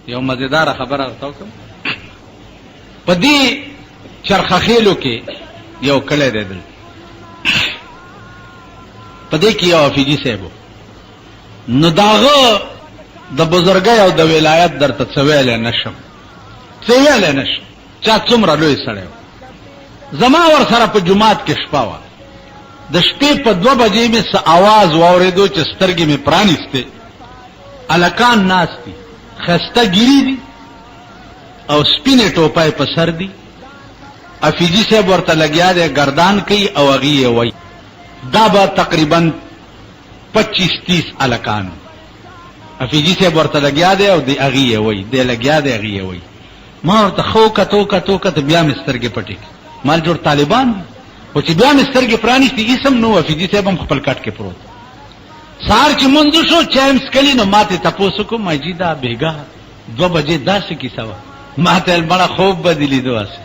یو مزیدار خبره ورته وکړم. په دې چرخخېلو کې یو کلی دی دلته، په دې کې یو حافظي صاحب نو داغه د بزرګۍ او د ولایت درته څه ویلی نشم چا څومره لوی سړی و. زما ور سره په جومات کې شپه وه، د شپې په 2 بجې مې څه आवाज واورېدو چې سترګې مې پرانیستې، الکان ناست دي، ښایسته ګیري دي او سپینې ټوپای په سر دي. حفیظي صاحب ورته لګیا دی گردان کوي او هغې یې وایي. دا به تقریبا 25-30 الکانو. حفیظي صاحب ورته لګیا دی او د هغې یې وایي، دی لګیا دی هغې یې وایي. ما ورته خو کتو بیا مې سترګې پټې کړې، مال جوړ طالبان دي، خو چې بیا مې سترګې پرانیستې اسم نو حفیظي صاحب هم خپل کټ کې پروت. سهار چې مونځ شو چای مې څښلي نو ما ته تپوس وکړو، ما جي دا بېګا 2 بجې داسې کیسه وه. ما ته بڑا خوب به دې لیدو هسې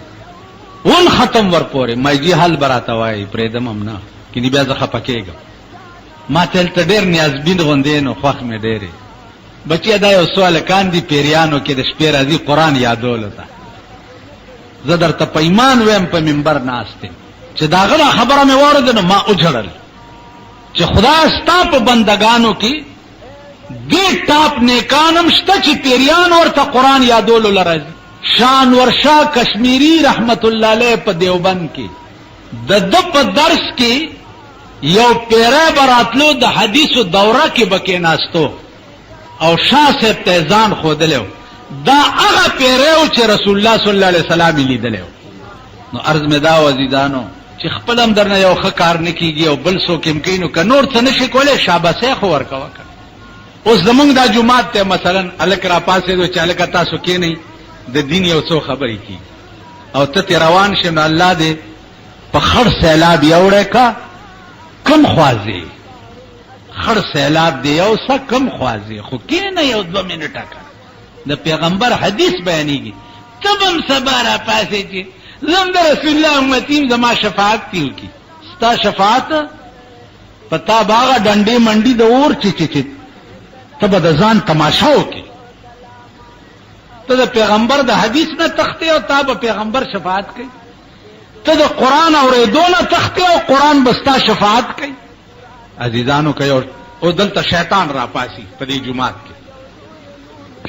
اون ختم ورپورې. ما جي حل به راته وایي پرېږدم هم نه کینې بیا زه خفه کېږم. ما ته هلته ډېر نیازبین غوندې نو خوښ مې ډېرې بچیا دا یو څو هلکان دي پیریانو کې د شپې راځي قرآن یادولو ته. زه درته په ایمان ویم په منبر ناست یم چې د هغه دا خبره مې واورېده نو ما وجړل چې خدای ستا په بندګانو کې دې ټاپ نیکان هم شته چې پیریان ورته قرآن یادولو له راځي. شانور شاه کشمیری رحمت الله علیه په دیوبند کې د ده په درس کې یو پیری به راتلو د حدیثو دوره کې به کېناستو او شاه صاحب ته ځان ښودلی دا هغه پیری و چې رسول الله صلی الله علیه وسلم یې لیدلی و. نو عرض مې دا وزیدانو چې خپل هم درنه یو ښه کار نه کېږي او بل څوک هم کوي نو که نور څه نه شي کولی شاباسۍ خو ورکوه. اوس زمونږ دا جومات ته مثلا هلک راپاڅېدو چې هلکه تاسو کېنئ د دین یو څو خبرې کېږي او ته ترې روان شې نو الله دې په خړ سیلاب یوړی کا کم خوازې خړ سیلاب دی یو څه کم خوازې خو کېنه یو 2 منټه که د پیغمبر حدیث بیانېږي ته به هم سبا راپاسې چې زم د رسول الله امتي یم زما شفاعت دې وکړي. ستا شفاعت په تا به هغه ډنډې منډي د اور چې ته به د ځان تماشا وکړي. ته د پیغمبر د حدیث نه تختې او تا به پیغمبر شفاعت کوي. ته د قرآن اورېدو نه تختې او قرآن به ستا شفاعت کوي. عزیزانو که یو او دلته شیطان راپاسي په دې جومات کې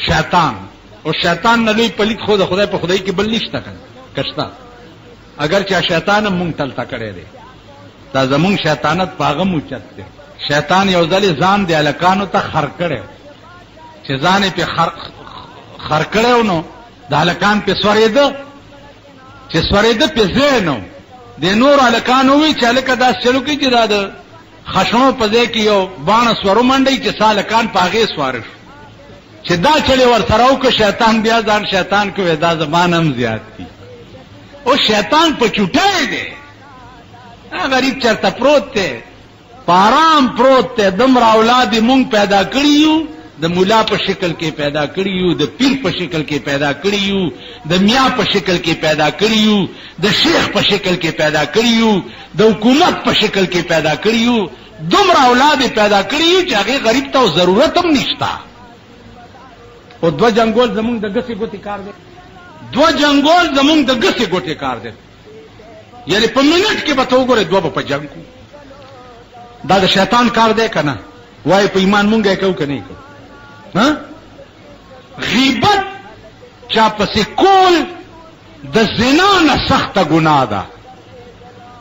شیطان او شیطان نه لوی پلیت خو د خدای په خدای کې بل نشته که شته اگر چې شیطان هم مونږ تلته کړی دی دا زمونږ شیطانت په هغه موچت دی. شیطان یو ځلې ځان د هلکانو ته خر کړی چې ځان یې پې خر کړی نو د هلکان پې سورېده چې سورېده پې ځای نه د نورو هلکانو ووایي چې هلکه داسې چلو کوي چې دا د خشنو په ځای کې یو باڼه سورو منډئ چې څه هلکان په هغې سواره شو چې دا چلې ورسره وکړه شیطان بیا ځان شیطان کوي دا زمان هم زیات دي. او شیطان په چوټی دی غریب چرته پروت دی په آرام پروت دی. دومره اولاد یې مونږ پیدا کړي یو د مولا په شکل کې پیدا کړي یو د پیر په شکل کې پیدا کړي یو د میا په شکل کې پیدا کړي یو د شیخ په شکل کې پیدا کړي یو د حکومت په شکل کې پیدا کړي یو. دومره اولاد یې پیدا کړي یو چې هغې غریب ته ضرورت هم نشته. او 2 جنګول زمونږ د ګسې ګوتې کار دی. 2 جنګول زمونږ د ګسې ګوتې کار دی. یعنې په منټ کې به ته وګورې 2 به په جنګ کو. دا د شیطان کار دی که نه؟ وایي په ایمان مونږ یې کوو که نه یې کوو؟ غیبت چا پسې کول د زنا نه سخته ګناه ده.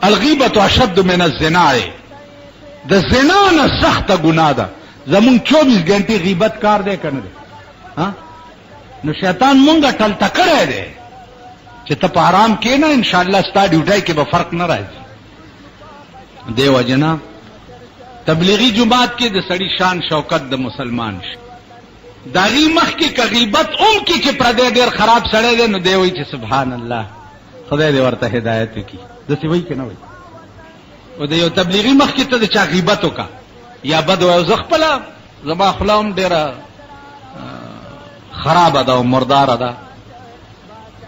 الغیبت اشد من الزنا د زنا نه سخته ګناه ده. زمونږ 24 غنټې غیبت کار دی که نه دی؟ نو شیطان مونږه ټلته کړی دی چې ته په آرام کېنه انشاءالله ستا ډیوټۍ کې به فرق نه راځي. دې وجې نه تبلیغي جماعت کې د سړي شان شوکت د مسلمان شي د هغې مخکې که غیبت هم کې چې پردی ډېر خراب سړی دی نو دی وایي چې سبحان الله خدای دې ورته هدایت وکړي. داسې وایي که نه وایي؟ او د یو تبلیغي مخکې ته د چا غیبت وکړه یا بد وایي زه خپله زما خوله هم ډېره خرابه ده او مرداره ده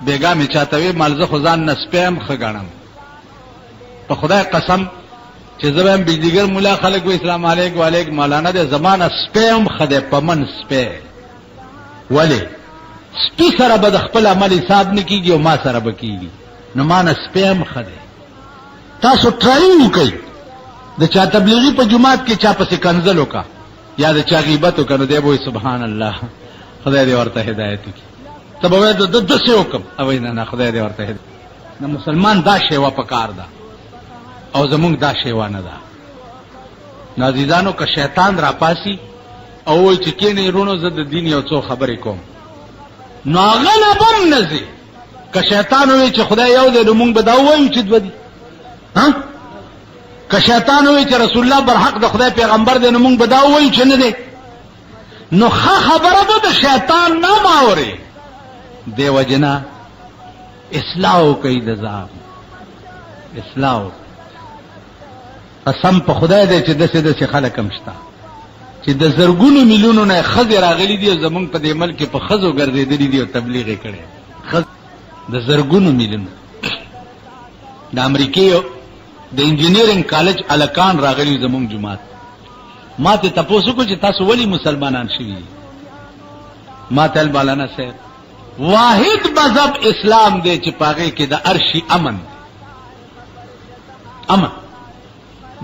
بیګا مې چاته وی مال زه خو ځان نه سپی هم ښه ګڼم په خدای قسم چې زه به هم بجلیګر ملا خلک وی اسلام علیک وعلیک مولانا دی زما نه سپی هم ښه دی په من سپی ولې سپی سره به د خپل عمل حساب نه کیږي او ما سره به کیږي. نو ما نه سپی هم ښه دی. تاسو ټرای وکئ د چا تبلیغي په جماعت کې چا پسې کنځل وکړه یا د چا غیبت وکړه نو دی به وایي سبحان الله خدای دې ورته هدایت وکړي. ته به وایې د داسې وکړم او وایي نه خدای دې ورته هدایت. د مسلمان دا شیوه پکار ده او زمونږ دا شیوه نه ده. نو عزیزانو که شیطان را پاسی او وایي چې کینې رونو زه د دین یو څو خبرې کوم نو هغه نه بم نه ځي. که شیطان وایي چې خدای یو دی نو مونږ به دا ووایو چې دوه دي. که شیطان وایي چې رسول الله برحق د خدای پیغمبر دی نو مونږ به دا ووایو چې نه دی. نو ښه خبره به د شیطان نه ماورې. دې وجې نه اصلاح وکئ د ځان اصلاح. قسم په خدای دی چې داسې داسې خلک هم شته چې د زرګونو میلیونو نه ښځې راغلي دي او زمونږ په دې ملک کې په ښځو ګرځېدلي دي او تبلیغ یې کړی د زرګونو میلیونو. د امریکې د انجینیرنګ کالج الکان راغلي زمونږ جماعت. ما ته تپوس وکړو چې تاسو ولې مسلمانان شوي دي؟ ما ته مولانا صاحب واحد مذهب اسلام دی چې په هغې کې د هر شي امن دی. امن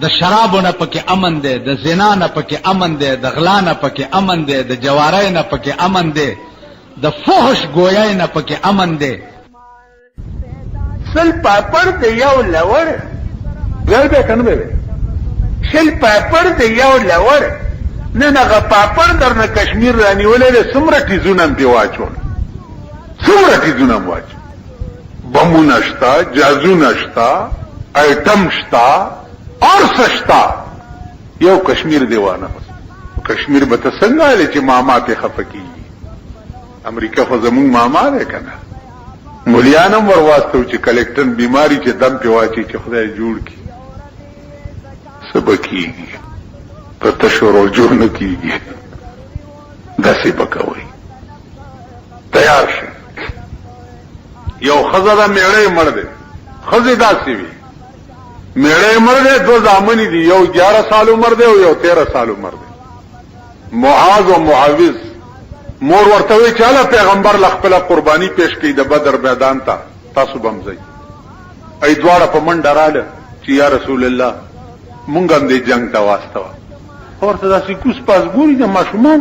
د شرابو نه پکې امن دی، د زنا نه پکې امن دی، د غلا نه پکې امن دی، د جوارۍ نه پکې امن دی، د فحش گویای نه پکې امن دی. سل پاپړ د یو لوړ ګل به کنه به شل پاپړ د یو لوړ نه هغه پاپړ درنه کشمیر رانیولې څومره تیزونه دی واچول څومره تیزونه واچ بمونه شتا جازونه شتا ایټم شتا اور سشتا یو کشمیر دیوانه کشمیر به ته څنګه لې چې ماما ته خفقي امریکا خو زمون ماما ده کنه مولیانم ورواستو چې کلکټن بیماری چې دم په واچي چې خدای جوړ کی سبکیږي په تشورو جوړ نه کیږي داسې بکوي تیار شي. یو خزه میړې مړ دی خزه داسې وي میړې مړ دی دو زامنې دي یو 11 سال عمر دی او یو 13 سال عمر دی. معاذ او معاوذ مور ورته وی چې الله پیغمبر لخپل قرباني پیش کړي د بدر میدان ته تاسو بمځي. ای دواړه په منډه رااله چې یا رسول الله مونږ هم دې جنگ ته واستو. ورته داسې کوس پاس ګوري د ماشومان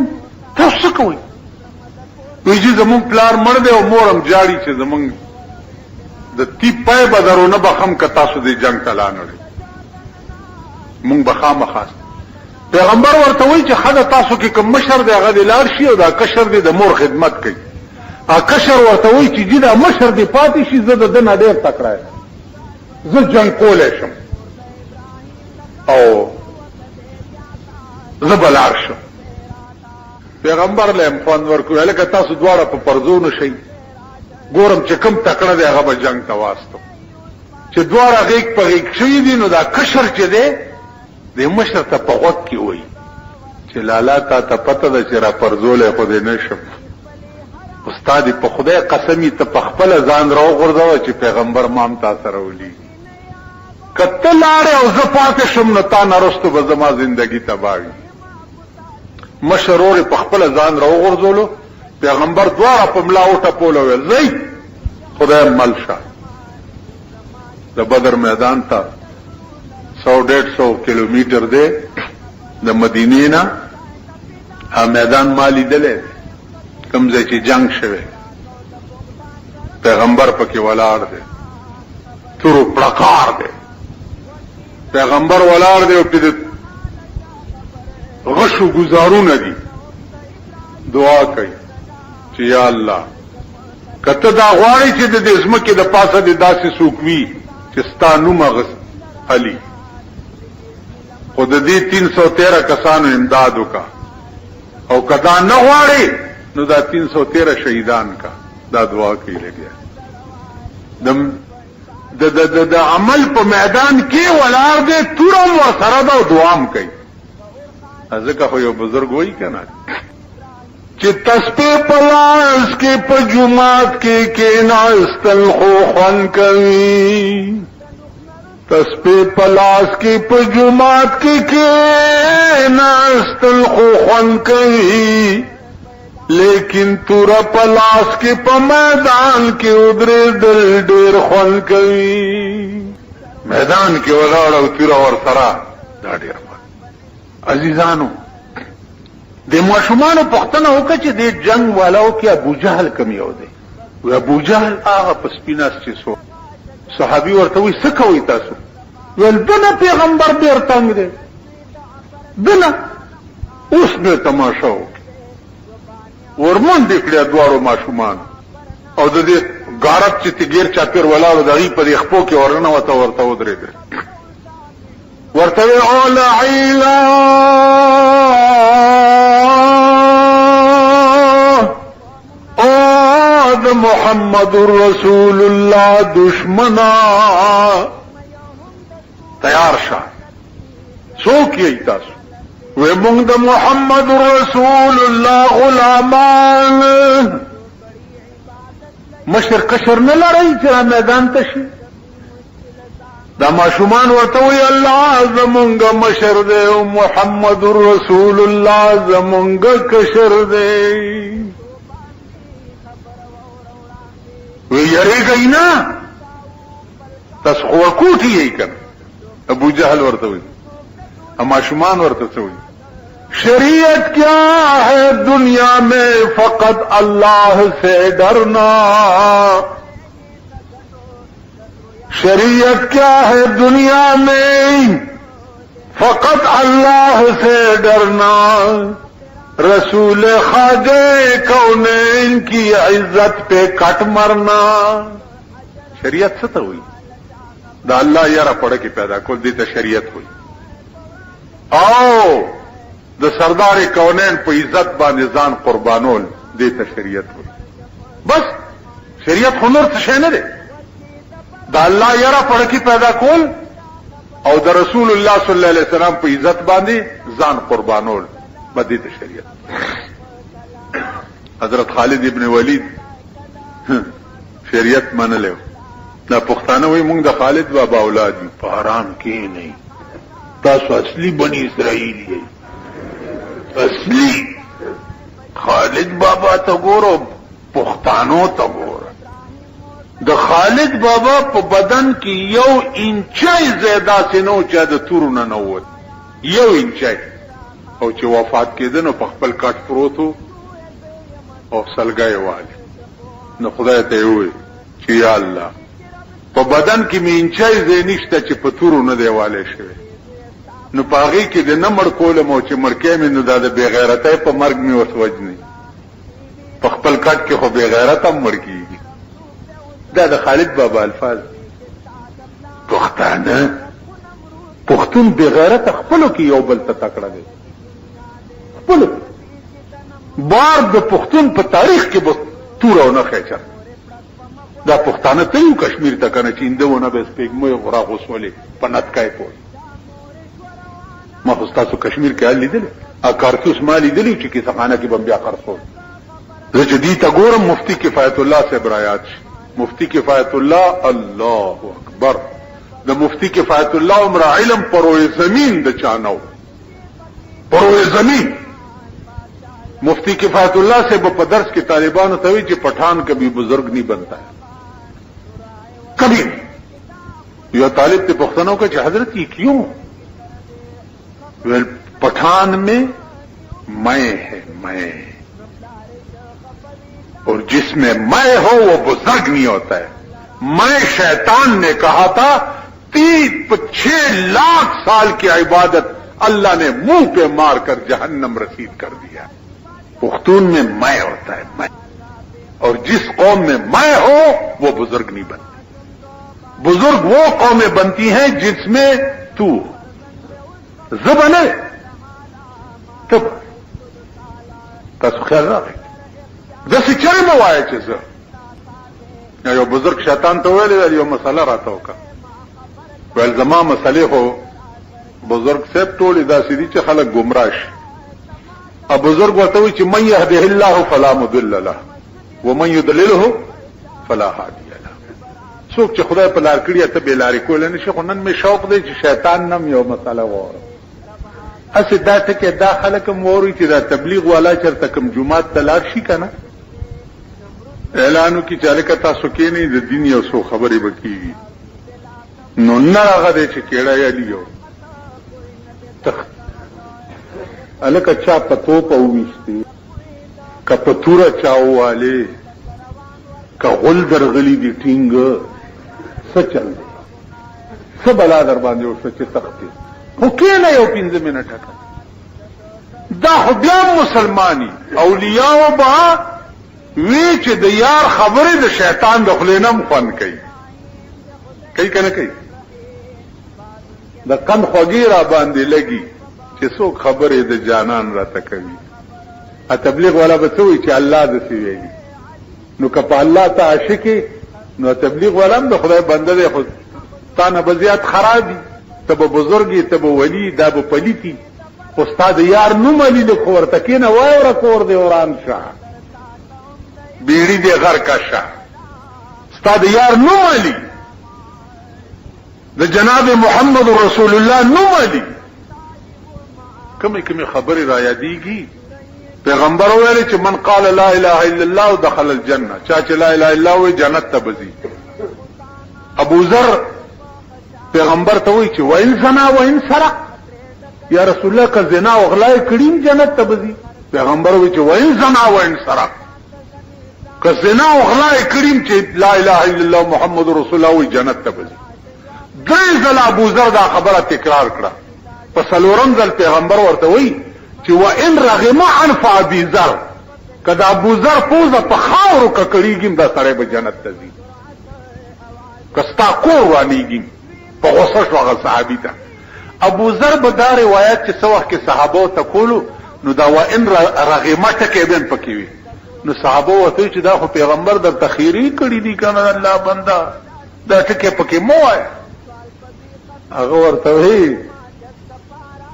تاسو کوي وی چې زمونږ پلار مړ دی او مور هم جاړي چې زمونږ د تی پای بدرونه بخم که تاسو دې جنگ ته لانړي مونږ بخامه خاص. پیغمبر ورته وی چې خدای تاسو کې کوم مشر دی هغه لار شي او دا کشر دی د مور خدمت کوي. ا کشر ورته وی چې دا مشر دی پاتې شي زه د دنیا ډیر تکړه زه جنگ کولای شم او زه بلار شم. پیغمبر له امکان ورکوي لکه تاسو دواړه په پرزو نشئ ګورم چې کوم تکړه دی هغه به جنگ ته واستو چې دواړه غیږ په غیږ شوي دي نو دا کشر چې دی د مشر ته په غوږ کې وایي چې لالا تا ته پته ده چې را پرزولی خو دې نشم استاد په خدای قسمی ته په خپله ځان راوغورځوه چې پیغمبر مام تا سره ولیږي که ته لاړې او زه پاتې شم نو تا نه رستو به زما زندګي تباه وي. مشر ورور په خپله ځان راوغورځولو پیغمبر دواړه په ملا وټپوله ویل ځئ خدای مل شه. د بدر میدان ته 100-150 کیلومیټر دی د مدینې نه. میدان ما لیدلی کوم ځای چې جنگ شوی پیغمبر پکې ولاړ دی تورو پړکار دی پیغمبر ولاړ دی او پې غشو گزارونه دي دعا کوي چې یا الله کته دا غواړي چې د دې ځمکې د پاسه د داسې څوک وي چې ستا نوم علي خو د دې 313 کسانو امداد وکا او کدا نه غواړي نو دا 313 شهیدان کا دا دعا کوي لګیا د عمل په میدان کې ولار دې تورم ورسره دا دعام کوي. ځکه خو یو بزرګ وایي کنه چې تسبیح په لاس کې په جمعات کې کېناستل خو خوند کوي تسبیح په لاس کې په جمعات کې کېناستل خو خوند کوي لیکن تورا پلاس کې په میدان کې ودرې دل ډېر خوند کوي. میدان کې ولاړ او تورا ور سره دا ډېر خوند. عزیزانو د ماشومانو پوښتنه وکړه چې د جنگ والاو کې ابو جهل کوم یو دی؟ و ابو جهل هغه په سپیناس چې سو صحابي ورته وی څه کوي تاسو؟ ول دنه پیغمبر ډېر تنگ دی دنه. اوس به تماشا ورمن دې کړیا دواړو ماشومان او د دې غارت چې تګیر چاپیر ولاړو دغې په دې خپو کې ورنه ورته ودرېدل. ورته او لعیلا او د محمد رسول الله دشمنا تیار شه. څوک یې تاسو؟ وی مونږ د محمد رسول الله غلامان. مشر کشر نه لرئ چې میدان ته شي؟ دا ماشومان ورته وی الله زمونږ مشر دی او محمد رسول الله زمونږ کشر دی. وی یریږئ نه تاسو خو ورکوټي یې کنه. ابو جهل ورته وی ماشومان ورته څه وی شریعت کیا ہے دنیا میں فقط اللہ سے ڈرنا. شریعت کیا ہے دنیا میں فقط اللہ سے ڈرنا. رسول خواجہ کونین کی عزت پہ کٹ مرنا. شریعت څه ته وی؟ دا الله یاره پړه کې پیدا کول دي ته شریعت وی. او د سردار کونین په عزت باندې ځان قربانول دې ته شریعت وي. بس شریعت خو نور څه شی نه دی. د الله یاره پړه کې پیدا کول او د رسول الله صلی الله علیه وسلم په عزت باندې ځان قربانول به دې ته شریعت. حضرت خالد ابن ولید شریعت منلو. دا پښتانه وي مونږ د خالد بابا اولاد یو. په حرام کې نه تاسو اصلي بني اسرائیل یې. اصلي خالد بابا ته ګورو پښتانو ته ګورو. د خالد بابا په بدن کې 1 انچي زیاده سينو چې د تورونه نه ووت. 1 انچي. او چې وفات کېدنو په خپل کټ پروتو او سلګای والی. نو خدای ته وي چې یا الله په بدن کې مې انچي زې نشته چې په تورونه دیواله شوی. نو پاغي کې د نمړ کولم او چې مرکه مې نو د بے غیرتۍ په مرګ مې وسوجني. په خپل کټ کې خو بے غیرت هم مړ کیږي. دا د خالد بابا الفاظ. پښتون بے غیرت خپلو کې یو بل ته تکړه دی. خپلو بار د پښتون په تاریخ کې به تور نه خېچا. دا پښتانه ته یو کشمیر ته کنه چې اندونه به سپېګمې غرا غوسولې پنتکای پوي. ما خو تاسو کشمیر کې حل لیدل ا کارتوس مالی دلی چې کې څنګه کې بم بیا خرڅول. زه چې دې ته ګورم مفتی کفایت الله صاحب رايات. مفتی کفایت الله الله اکبر. د مفتی کفایت الله عمر علم پروي زمين د چانو پروي زمين. مفتی کفایت الله صاحب په درس کې طالبانو ته وی چې پठान کبھی بزرگ نہیں بنتا ہے کبھی. یو طالب ته پښتنو کې چې حضرت یہ کیوں؟ पठान में मैं है मैं, और जिसमें मैं हो वो बुजुर्ग नहीं होता है. मैं शैतान ने कहा था 6 लाख साल की इबादत अल्लाह ने मुंह पे मारकर जहन्नम रसीद कर दिया. पुख्तून में मैं होता है मैं, और जिस कौम में मैं हो वो बुजुर्ग नहीं बनती. बुजुर्ग वो कौमें बनती हैं जिसमें तू बने. तब تاسو خیال راغی داسې چرې مو وایه چې زه یو بزرگ شیطان ته ویلې یو مسله راته وکړه. ویل زما مسلې خو بزرگ صاحب ټولې داسې دي چې خلک ګمراه شي. ا بزرگ ورته وایي چې من يهده الله فلا مضل له ومن يضلله فلا هادي له. څوک چې خدای په لار کړی ته به لارې کول نه شي. خو نن مې شوق دی چې شیطان نم یو مسله وره اسه دا ټکه دا خلک موري چې دا تبلیغ والا چرته کوم جمعات تلار شي کنه اعلانو کې چاله کا تاسو کې نه د دین یو څو خبرې وکړي نو نه هغه دې چې کېړه یې لیو الکه چا پتو په وېستي کپتوره چاواله کا غل درغلی دی ټینګ څه چل دی څه بلا در باندې وشو چې تختی خو کینه یو 15 منټه دا خو بیا مسلمانی اولیاء با وی چې د یار خبره د شیطان د خلینم فن کوي کنه کوي د کم خوږی را باندې لګي چې څوک خبره د جانان را تکوي ا تبلیغ والا به څوی چې الله د سی ویلي نو کپ الله ته عاشقي نو تبلیغ والا هم د خدای بنده دی خو تا نه بزیات خرابي تب بزرګي تب ولی دا به پلیتی استاد یار نو ملي له خورته کینه وای ور کور دی وران شاه بیڑی دی غر کا شاه استاد یار نو ملي د جناب محمد رسول الله نو ملي کمی خبری را یادیږي پیغمبر ویل چې من قال لا اله الا الله دخل الجنه چا چې لا اله الا الله جنت ته بزي ابو ذر پیغمبر ته وی چې وین زنا وین سرق یا رسول الله که زنا او غلا کړي جنت ته بزي پیغمبر وی چې وین زنا وین سرق که زنا او غلا کړي چې لا اله الا الله محمد رسول الله وی جنت ته بزي دای ځل ابو ذر دا خبره تکرار کړه په څلورم ځل پیغمبر ورته وی چې وان رغم عن ابي ذر کدا ابو ذر پوزه په خاورو ککړیږي دا سره به جنت ته ځي کستا کور وانیږي په غوسه شو هغه صحابي ته ابو ذر به دا روایت چې څو وخت کې صحابه ته کولو نو دا وان رغم ټکه بین پکې وي نو صحابه وته چې دا خو پیغمبر د تخیری کړی دي کنه الله بندا دا ټکه پکې مو وای هغه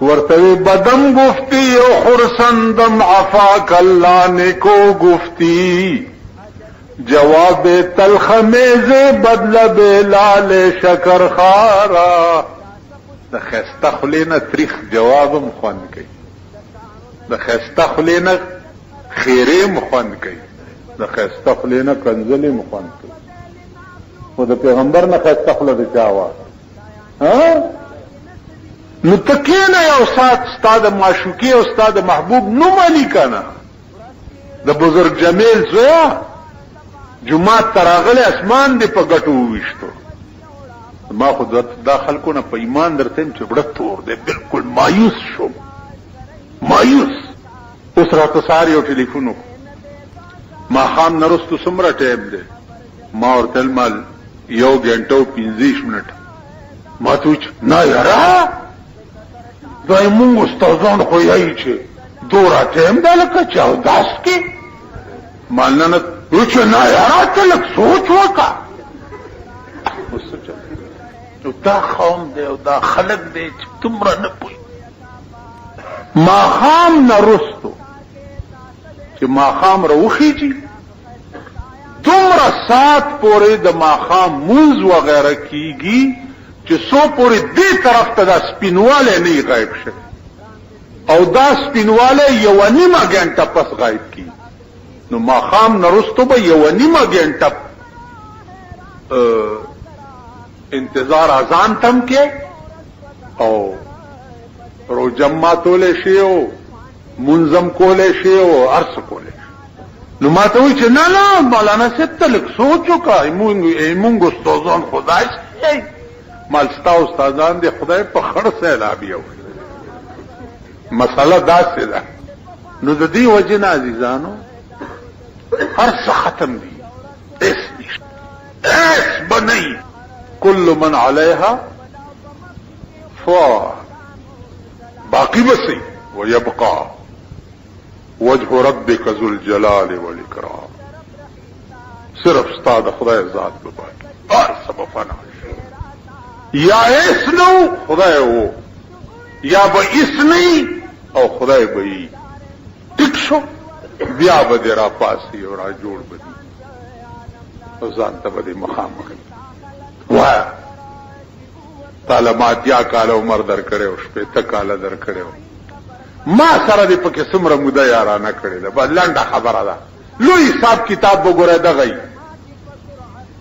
ورتوی بدم گفتی و خرسندم عفاک اللہ نے کو گفتی جواب تلخ میز بدلب لال شکر خارا د خسته خلینا تریخ جوابم خوان کئی د خسته خلینا خیریم خوان کئی د خسته خلینا کنزلیم خوان کئی و د پیغمبر نه خسته خله د چاوا نو تکینا یو سات استاد معشوقی او استاد محبوب نو مالی کنا د بزرگ جمیل زویا جمعات تراغل اسمان دی په ګټو وشتو ما خو دا خلکو نه په ایمان درتم چې بڑت تور دی بالکل مایوس شو مایوس اوس راته ساری او ټلیفون ما خام نرستو سمره ټیم دی ما ورته مال 1 غنټه 15 منټ ما ته نه یارا دای مونږ استادان خو یې چې دورا ټیم دا لکه چاو داس کې مالنه وچ نه یارا ته لک سوچ وکا نو دا قوم دی او دا خلق دی چې تمره نه پوي ما خام نرستو چې ما خام روخیږي تمره سات پورې د ما خام موز وغیرہ کیږي چې سو پوری دی طرف ته دا سپینواله نه غایب شه او دا سپینواله یو نیمه غنټه پس غایب کی نو ما خام نرستو به یو نیمه غنټه انتظار اذان تم کې او روجما توله شی او منظم کوله شی او ارس کوله نو ما ته وی چې نه مولانا ست لک سوچو کا ایمونګ استادان خدای شي مالستا استادان دی خدای په خړ سیلابي او مسله داسې ده نو د دې وجه نه عزیزانو هر څه ختم دي اس بني كل من عليها فان باقي بسي ويبقى وجه ربك ذو الجلال والاكرام صرف استاد خدای ذات به باقي هر څه فنا یا اس نو خدای وو یا به اس نه او خدای به ای ټیک شو بیا به را پاسي او را جوړ بدی او ځان ته به مخامخ وای تعالی ما 10 کال عمر در کړو شپه ته کال در کړو ما سره دې پکې څومره موده یارانه کړې ده بس لنډه خبره ده لوی حساب کتاب وګوره دغی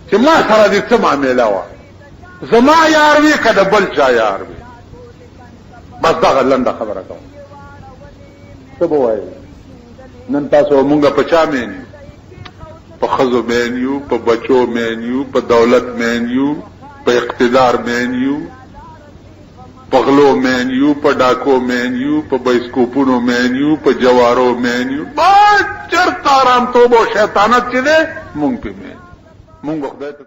چې ما سره دې څه معامله وه زما یار وي که د بل چا یار وي بس دغه لنډه خبره کوم څه به وایې نن تاسو مونږ په چا مین یو په ښځو مین یو په بچو مین یو په دولت مین یو په اقتدار مین یو په غلو مین یو په ډاکو مین یو په بایسکوپونو مین یو په جوارو مین یو بس چرته آرام توب او شیطانت چې دی مونږ پې مین مونږ خدای ته